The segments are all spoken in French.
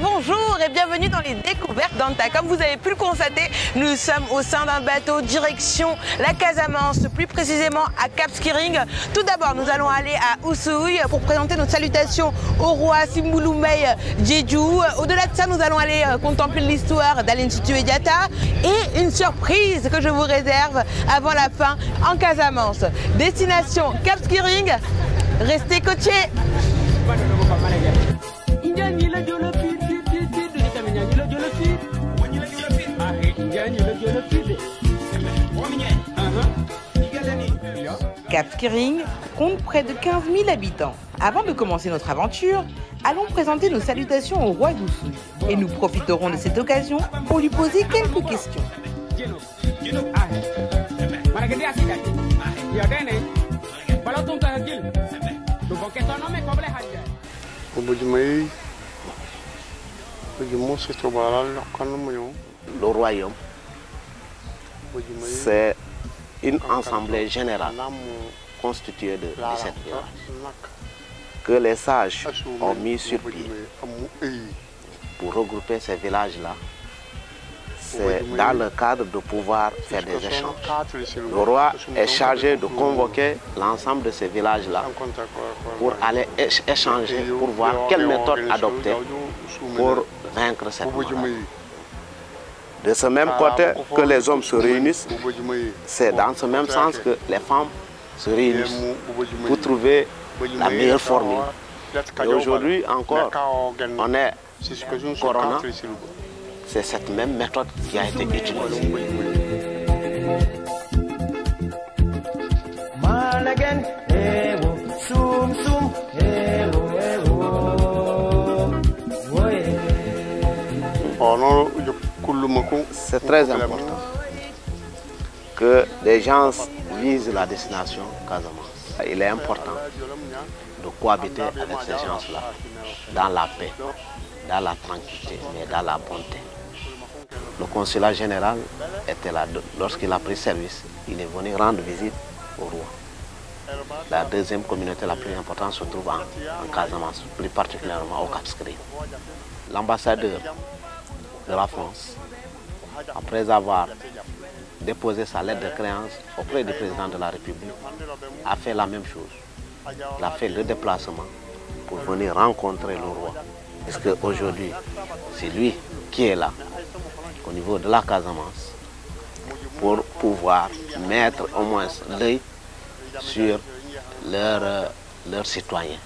bonjour et bienvenue dans les découvertes d'Anta. Comme vous avez pu le constater, nous sommes au sein d'un bateau direction la Casamance, plus précisément à Cap Skirring. Tout d'abord, nous allons aller à Oussouye pour présenter notre salutation au roi Simbouloumey Djedjou. Au-delà de ça, nous allons aller contempler l'histoire d'Aline Sitoé Diatta et une surprise que je vous réserve avant la fin en Casamance. Destination Cap Skirring, restez coachés. Cap Skirring compte près de 15 000 habitants. Avant de commencer notre aventure, allons présenter nos salutations au roi d'Oussouye et nous profiterons de cette occasion pour lui poser quelques questions. Le royaume, c'est une assemblée générale constituée de 17 villages que les sages ont mis sur pied pour regrouper ces villages-là. C'est dans le cadre de pouvoir faire des échanges. Le roi est chargé de convoquer l'ensemble de ces villages-là pour aller échanger, pour voir quelle méthode adopter pour vaincre cette maladie. De ce même côté que les hommes se réunissent, c'est dans ce même sens que les femmes se réunissent pour trouver la meilleure formule. Et aujourd'hui encore, on est Corona, c'est cette même méthode qui a été utilisée. C'est très important que les gens visent la destination Casamance. Il est important de cohabiter avec ces gens-là dans la paix, dans la tranquillité, mais dans la bonté. Le consulat général était là lorsqu'il a pris service. Il est venu rendre visite au roi. La deuxième communauté la plus importante se trouve en Casamance, plus particulièrement au Cap Skirring. L'ambassadeur de la France, après avoir déposé sa lettre de créance auprès du président de la République, a fait la même chose. Il a fait le déplacement pour venir rencontrer le roi. Parce qu'aujourd'hui, c'est lui qui est là, au niveau de la Casamance, pour pouvoir mettre au moins l'œil sur leurs citoyens,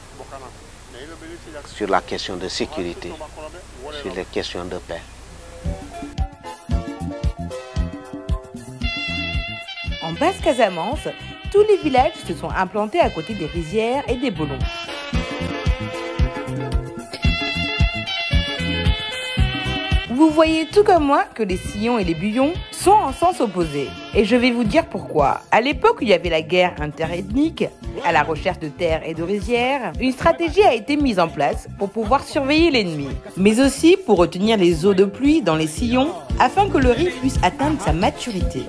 sur la question de sécurité, sur les questions de paix. En Basse-Casamance, tous les villages se sont implantés à côté des rizières et des bolons. Vous voyez tout comme moi que les sillons et les buyons sont en sens opposé. Et je vais vous dire pourquoi. À l'époque où il y avait la guerre interethnique, à la recherche de terres et de rizières, une stratégie a été mise en place pour pouvoir surveiller l'ennemi, mais aussi pour retenir les eaux de pluie dans les sillons afin que le riz puisse atteindre sa maturité.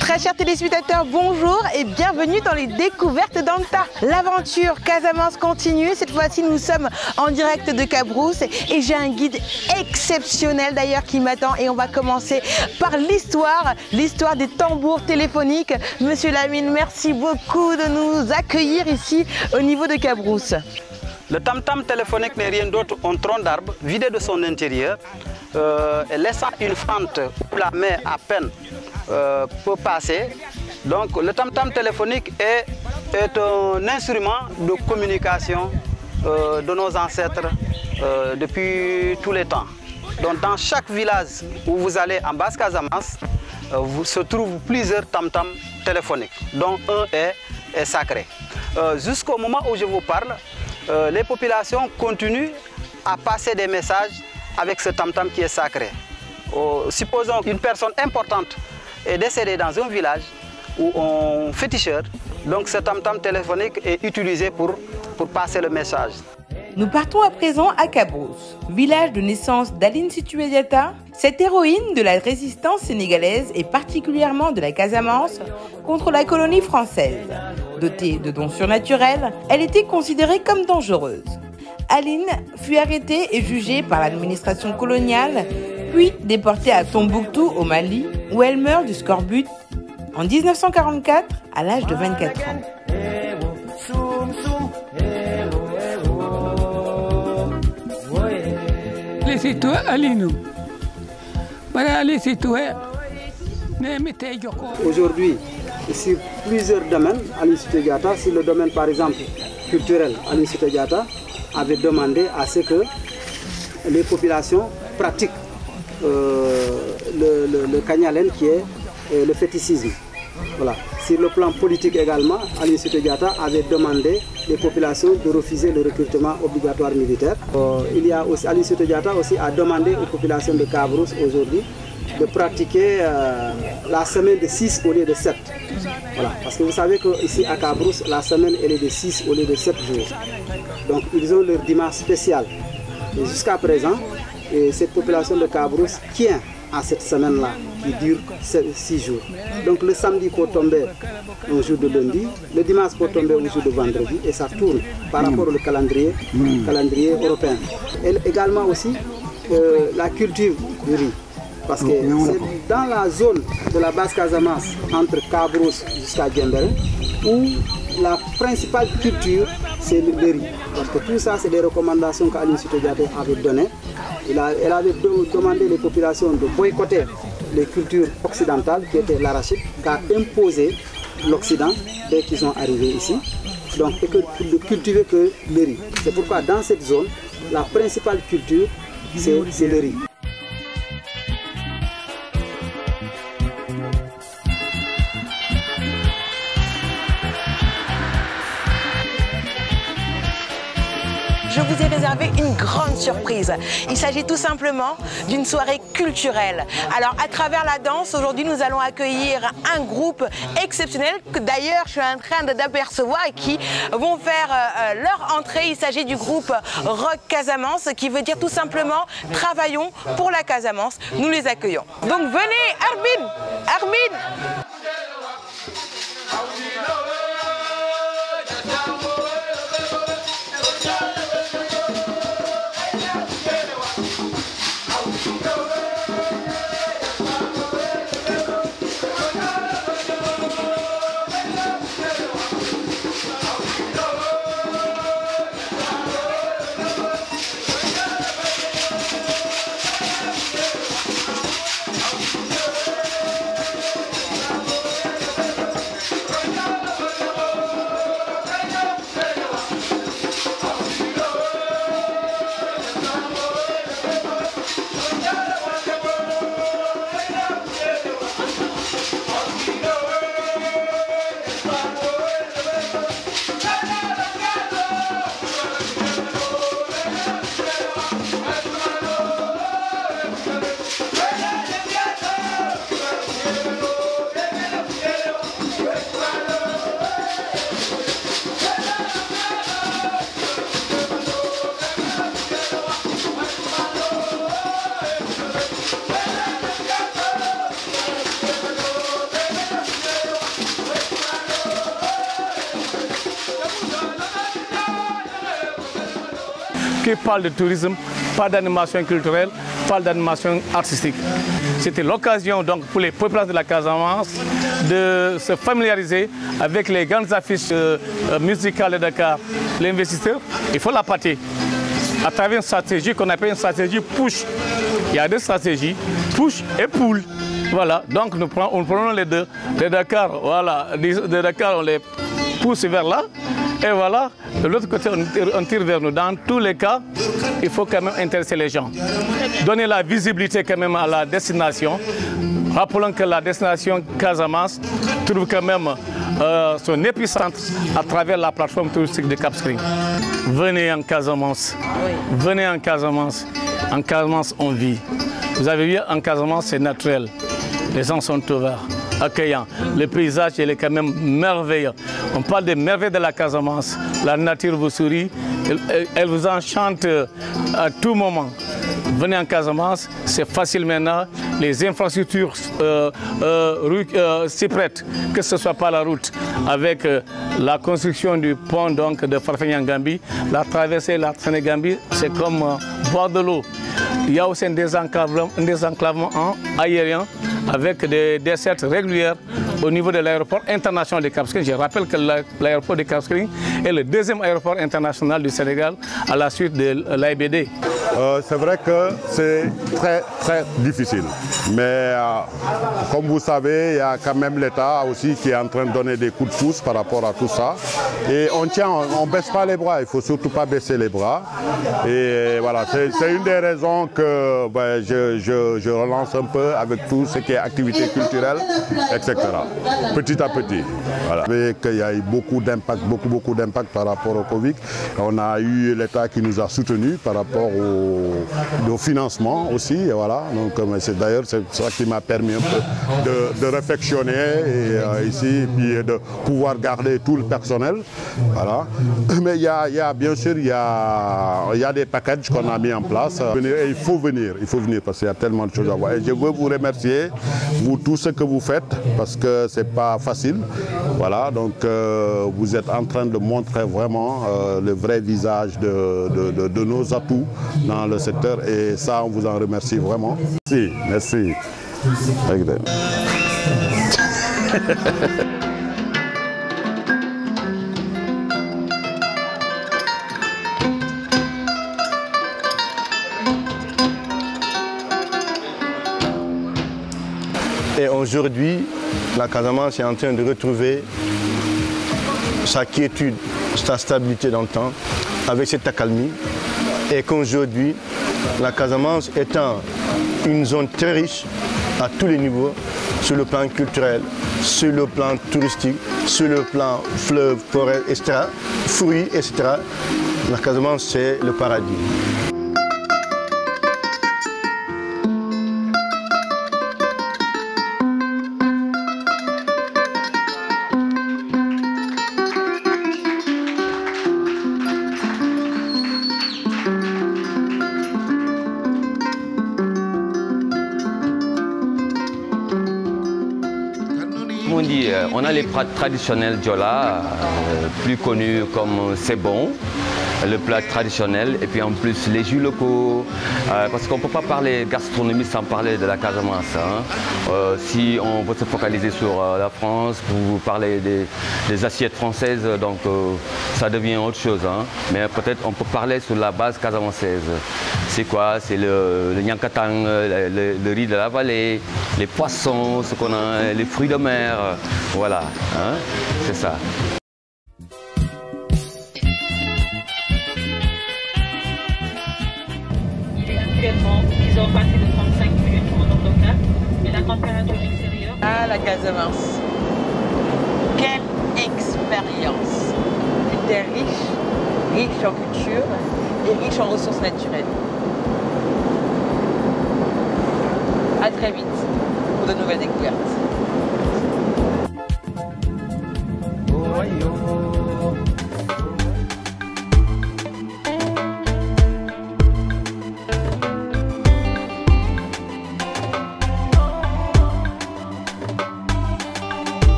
Très chers téléspectateurs, bonjour et bienvenue dans les découvertes d'Anta. L'aventure Casamance continue. Cette fois-ci, nous sommes en direct de Cabrousse et j'ai un guide exceptionnel d'ailleurs qui m'attend. Et on va commencer par l'histoire des tambours téléphoniques. Monsieur Lamine, merci beaucoup de nous accueillir ici au niveau de Cabrousse. Le tam-tam téléphonique n'est rien d'autre qu'un tronc d'arbre vidé de son intérieur et laissant une fente où la main à peine peut passer. Donc le tam-tam téléphonique est un instrument de communication de nos ancêtres depuis tous les temps. Donc dans chaque village où vous allez en Basse-Casamance, se trouvent plusieurs tam-tam téléphoniques, dont un est sacré. Jusqu'au moment où je vous parle, les populations continuent à passer des messages avec ce tam-tam qui est sacré. Supposons qu'une personne importante est décédée dans un village ou un féticheur, donc ce tam-tam téléphonique est utilisé pour passer le message. Nous partons à présent à Cabrousse, village de naissance d'Aline Sitoé Diatta. Cette héroïne de la résistance sénégalaise et particulièrement de la Casamance contre la colonie française. Dotée de dons surnaturels, elle était considérée comme dangereuse. Aline fut arrêtée et jugée par l'administration coloniale, puis déportée à Tombouctou au Mali, où elle meurt du scorbut en 1944 à l'âge de 24 ans. Laissez-toi Aline. Aujourd'hui, sur plusieurs domaines, Aline Sitoé Diatta, sur le domaine par exemple culturel, Aline Sitoé Diatta avait demandé à ce que les populations pratiquent le Kanyalen qui est le fétichisme. Voilà. Sur le plan politique également, Aline Sitoé Diatta avait demandé les populations de refuser le recrutement obligatoire militaire. Aline Sitoé Diatta aussi a demandé aux populations de Cabrousse aujourd'hui de pratiquer la semaine de 6 au lieu de 7. Voilà. Parce que vous savez qu'ici à Cabrousse, la semaine elle est de 6 au lieu de 7 jours. Donc ils ont leur dimanche spécial. Et jusqu'à présent, cette population de Cabrousse tient à cette semaine-là qui dure 6 jours. Donc le samedi peut tomber au jour de lundi, le dimanche peut tomber au jour de vendredi et ça tourne par rapport au calendrier européen. Et également aussi la culture du riz. Parce que c'est dans la zone de la basse Casamance, entre Cabrousse jusqu'à Djembéré, où la principale culture, c'est le riz. Parce que tout ça, c'est des recommandations qu'Aline Sitoé Diatta avait données. Elle avait demandé les populations de boycotter les cultures occidentales, qui étaient l'arachide, qu'a imposé l'Occident dès qu'ils sont arrivés ici. Donc, et que de cultiver que le riz. C'est pourquoi dans cette zone, la principale culture, c'est le riz. Je vous ai réservé une grande surprise. Il s'agit tout simplement d'une soirée culturelle. Alors, à travers la danse, aujourd'hui, nous allons accueillir un groupe exceptionnel que d'ailleurs, je suis en train d'apercevoir et qui vont faire leur entrée. Il s'agit du groupe Rock Casamance, qui veut dire tout simplement « Travaillons pour la Casamance ». Nous les accueillons. Donc, venez, Arbin. Qui parle de tourisme, pas d'animation culturelle, pas d'animation artistique. C'était l'occasion donc pour les populations de la Casamance de se familiariser avec les grandes affiches musicales de Dakar. L'investisseur, il faut la pâter à travers une stratégie qu'on appelle une stratégie push. Il y a deux stratégies, push et pull. Voilà, donc nous prenons les deux. De Dakar, voilà, de Dakar on les pousse vers là. Et voilà, de l'autre côté, on tire vers nous. Dans tous les cas, il faut quand même intéresser les gens. Donner la visibilité quand même à la destination. Rappelons que la destination Casamance trouve quand même son épicentre à travers la plateforme touristique de Cap Skirring. Venez en Casamance. Venez en Casamance. En Casamance, on vit. Vous avez vu, en Casamance, c'est naturel. Les gens sont ouverts, accueillants. Le paysage, il est quand même merveilleux. On parle des merveilles de la Casamance. La nature vous sourit, elle vous enchante à tout moment. venez en Casamance, c'est facile maintenant. Les infrastructures s'y prêtent, que ce soit par la route, avec la construction du pont donc, de Farfignan-Gambie, la traversée de la Sénégambie, c'est comme boire de l'eau. Il y a aussi un désenclavement aérien avec des dessertes régulières au niveau de l'aéroport international de Cap Skirring. Je rappelle que l'aéroport de Cap Skirring est le deuxième aéroport international du Sénégal à la suite de l'AIBD. C'est vrai que c'est très difficile, mais comme vous savez, il y a quand même l'État aussi qui est en train de donner des coups de pouce par rapport à tout ça. Et on ne baisse pas les bras, il ne faut surtout pas baisser les bras. Et voilà, c'est une des raisons que je relance un peu avec tout ce qui est activité culturelle, etc. Petit à petit. Voilà. Il y a eu beaucoup d'impact, beaucoup d'impact par rapport au Covid. On a eu l'État qui nous a soutenus par rapport au financement aussi. Et voilà. Donc, d'ailleurs, c'est ça qui m'a permis un peu de réflexionner ici, et puis de pouvoir garder tout le personnel. Voilà. Mais il y a bien sûr, il y a des packages qu'on a mis en place. Et il faut venir parce qu'il y a tellement de choses à voir. Et je veux vous remercier, vous, tout ce que vous faites, parce que c'est pas facile. Voilà, donc vous êtes en train de montrer vraiment le vrai visage de nos atouts dans le secteur et ça, on vous en remercie vraiment. Merci. Et aujourd'hui, la Casamance est en train de retrouver sa quiétude, sa stabilité dans le temps, avec cette accalmie. Et qu'aujourd'hui, la Casamance étant une zone très riche à tous les niveaux, sur le plan culturel, sur le plan touristique, sur le plan fleuve, forêt, etc., fruits, etc., la Casamance, c'est le paradis. On a les plats traditionnels Diola, plus connus comme c'est bon, le plat traditionnel, et puis en plus les jus locaux, parce qu'on ne peut pas parler gastronomie sans parler de la Casamance. Hein. Si on veut se focaliser sur la France, vous parlez des assiettes françaises, donc ça devient autre chose. Hein. Mais peut-être on peut parler sur la base casamançaise. C'est quoi? C'est le nyankatang, le riz de la vallée, les poissons, ce qu'on a, les fruits de mer, voilà, hein, c'est ça. Actuellement, ils ont passé de 35 minutes en autocar, mais la température extérieure... Ah, la Casamance. Quelle expérience! Une terre riche en culture et riche en ressources naturelles. À très vite pour de nouvelles découvertes.